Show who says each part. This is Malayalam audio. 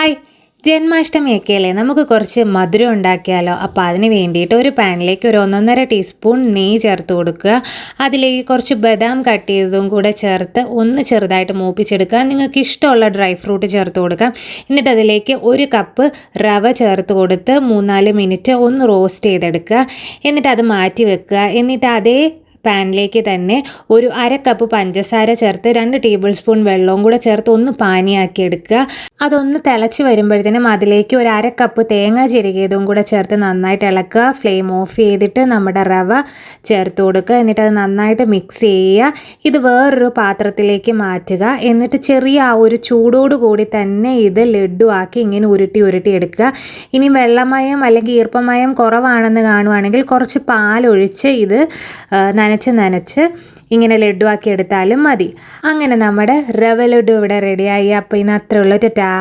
Speaker 1: ഹായ്, ജന്മാഷ്ടമിയൊക്കെ അല്ലേ, നമുക്ക് കുറച്ച് മധുരം ഉണ്ടാക്കിയാലോ. അപ്പോൾ അതിന് വേണ്ടിയിട്ട് ഒരു പാനിലേക്ക് ഒരു 1.5 ടീസ്പൂൺ നെയ്യ് ചേർത്ത് കൊടുക്കുക. അതിലേക്ക് കുറച്ച് ബദാം കട്ട് ചെയ്തതും കൂടെ ചേർത്ത് ഒന്ന് ചെറുതായിട്ട് മൂപ്പിച്ചെടുക്കുക. നിങ്ങൾക്ക് ഇഷ്ടമുള്ള ഡ്രൈ ഫ്രൂട്ട് ചേർത്ത് കൊടുക്കാം. എന്നിട്ട് അതിലേക്ക് 1 കപ്പ് റവ ചേർത്ത് കൊടുത്ത് 3-4 മിനിറ്റ് ഒന്ന് റോസ്റ്റ് ചെയ്തെടുക്കുക. എന്നിട്ട് അത് മാറ്റി വെക്കുക. എന്നിട്ട് അതേ പാനിലേക്ക് തന്നെ ഒരു 1/2 കപ്പ് പഞ്ചസാര ചേർത്ത് 2 ടേബിൾ സ്പൂൺ വെള്ളവും കൂടെ ചേർത്ത് ഒന്ന് പാനിയാക്കി എടുക്കുക. അതൊന്ന് തിളച്ച് വരുമ്പോഴത്തേനും അതിലേക്ക് ഒരു 1/2 കപ്പ് തേങ്ങ ചിരകിയതും കൂടെ ചേർത്ത് നന്നായിട്ട് ഇളക്കുക. ഫ്ലെയിം ഓഫ് ചെയ്തിട്ട് നമ്മുടെ റവ ചേർത്ത് കൊടുക്കുക. എന്നിട്ട് അത് നന്നായിട്ട് മിക്സ് ചെയ്യുക. ഇത് വേറൊരു പാത്രത്തിലേക്ക് മാറ്റുക. എന്നിട്ട് ചെറിയ ആ ഒരു ചൂടോട് കൂടി തന്നെ ഇത് ലഡു ആക്കി ഇങ്ങനെ ഉരുട്ടി എടുക്കുക. ഇനി വെള്ളമയം അല്ലെങ്കിൽ ഈർപ്പമയം കുറവാണെന്ന് കാണുവാണെങ്കിൽ കുറച്ച് പാലൊഴിച്ച് ഇത് നനച്ച് ഇങ്ങനെ ലഡു ആക്കി എടുത്താലും മതി. അങ്ങനെ നമ്മുടെ റവ ലഡു ഇവിടെ റെഡിയായി. അപ്പോൾ ഇന്ന് അത്രേ ഉള്ളൂ. ടാറ്റാ.